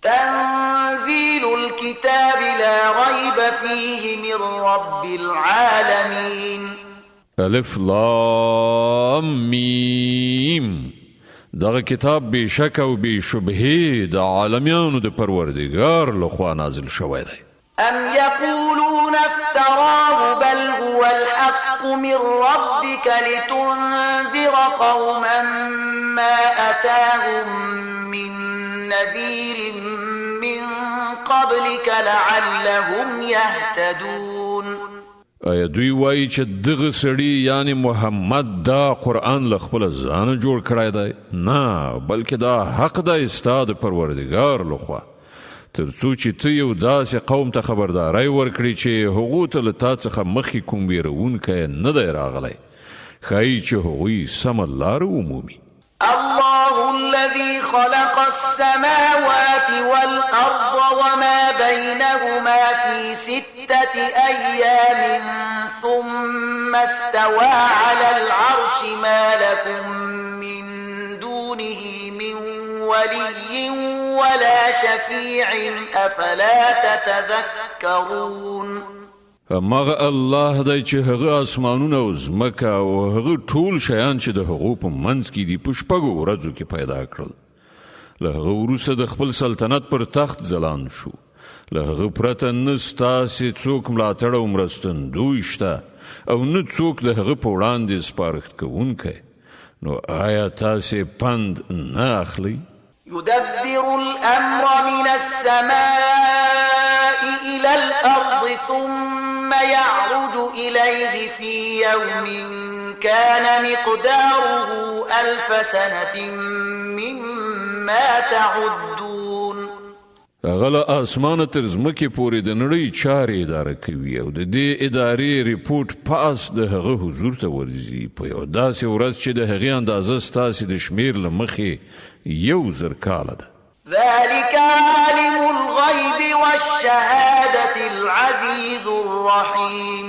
تنزيل الكتاب لا ريب فيه من رب العالمين. الف لام میم. دغه کتاب بی شک او بی شبهه د عالمیانو د پروردگار لخوا نازل شوی دی. أم يقولون افتراه بل هو الحق من ربك لتنذر قوما ما أتاهم من نذير من قبلك لعلهم يهتدون. آیا دوی وایي چې دغه سړي یعنی محمد دا قرآن له خپل ځانه جوړ کړی دی؟ نه، بلکې دا حق دی ستا د پروردګار لخوا، تر څو چې ته یو داسې قوم ته خبرداری ورکړي چې هغو ته له تا څخه مخکې کوم ویرونکی نه دی راغلی، ښایي چې هغوی سمه لاره ومومي. الله الذي خلق السماوات والأرض وما بينهما في 6 أيام ثم استوى على العرش ما لكم من دونه من ولي ولا شفيع أفلا تتذكرون. مغه الله دی چې هغه اسمانونه او ځمکه او هغه ټول شیان چې د هغو په منځ کې دي په شپږو ورځو کې پیدا کړل. له هغه وروسته د خپل سلطنت پر تخت ځلان شو. له هغه پرته نه ستاسې څوک ملاتړ او مرستندوی شته او نه څوک د هغه په وړاندې سپارښت کوونکی. نو آیا تاسې پند نه اخلئ؟ يدبر الأمر من السماء إلى الأرض ثم يعرج إليه في يوم كان مقداره 1000 سنة مما تعدون. هغه له اسمانه تر ځمکې پورې د نړۍ چارې اداره کوي او د دې ادارې ریپورټ پاس د هغه حضور ته ورځي په یو داسې ورځ چې د هغې اندازه ستاسې د شمیر له مخې 1000 کاله ده. ذلك عالم الغيب والشهادة العزيز الرحيم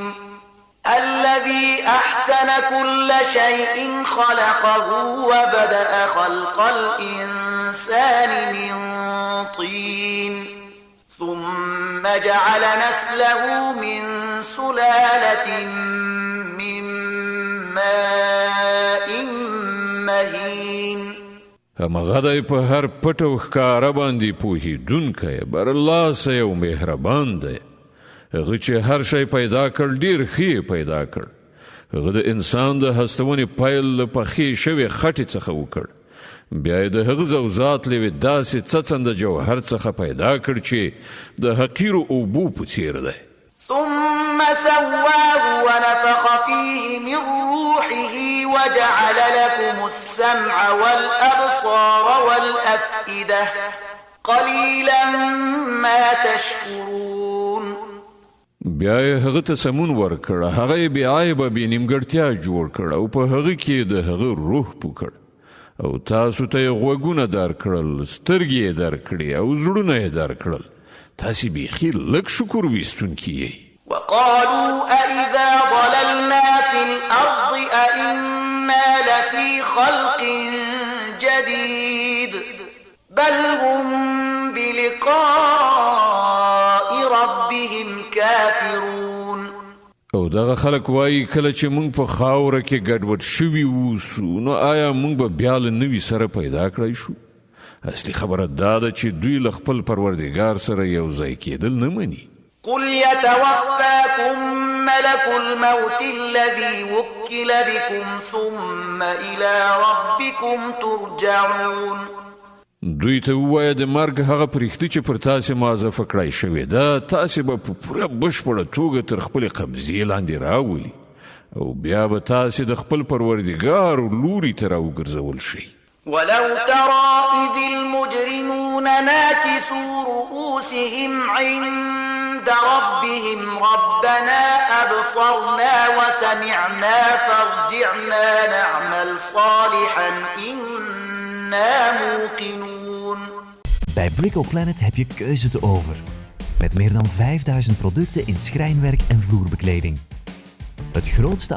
الذي أحسن كل شيء خلقه وبدأ خلق الإنسان من طين ثم جعل نسله من سلالة من ماء مهين. همغه دی په هر پټ او ښکاره باندې پوهېدونکی برلاسه او مهربان دی. هغه چې هر شی پیدا کړ ډېر ښه پیدا کړ. هغه د انسان د هستونې پیل له پخې شوې خټې څخه وکړ، بیا یې د هغه ذوزات له یوې داسې څڅنده جوهر څخه پیدا کړ چې د حقیرو اوبو په څېر دی. ثم سواه ونفخ فيه من روحه وجعل لكم السمع والأبصار والأفئدة قليلا ما تشكرون. بیا یې هغه ته سمون ورکړ، هغه یې بې عیبه بې نیمګړتیا جوړ کړ او په هغه کې د هغه روح پوکړ او تاسو ته یې غوږونه درکړل، سترګې یې درکړې او زړونه یې درکړل. تاسې بیخي لږ شکر ویستونکي یئ. وقالوا أإذا ضللنا في الأرض أإنا لفي خلق جديد بل هم بلقاء ربهم كافرون. او دغه خلک وایي کله چې موږ په خاوره کې ګډوډ شوي اوسو نو آیا موږ به بیا له نوي سره پیدا کړی شو؟ اصلي خبره دا ده چې دوی له خپل پروردګار سره یو ځای کېدل نه مني. قل يتوفاكم ملك الموت الذي وكل بكم ثم إلى ربكم ترجعون. دوی ته ووایه د مرګ هغه پرښتې چې پر تاسې معزفه کړی شوې ده تاسې به په پوره بشپړه توګه تر خپلې قبضې لاندې راولي او بیا به تاسې د خپل پروردګار لوري ته راوګرځول شئ. ولو ترى إذ المجرمون ناكسوا رؤوسهم عند ربهم ربنا أبصرنا وسمعنا فارجعنا نعمل صالحا إنا موقنون. Bij Brico Planet heb je keuze te over. Met meer dan 5000 producten in schrijnwerk en vloerbekleding. Het grootste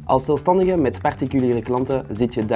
Als zelfstandige met particuliere klanten zit je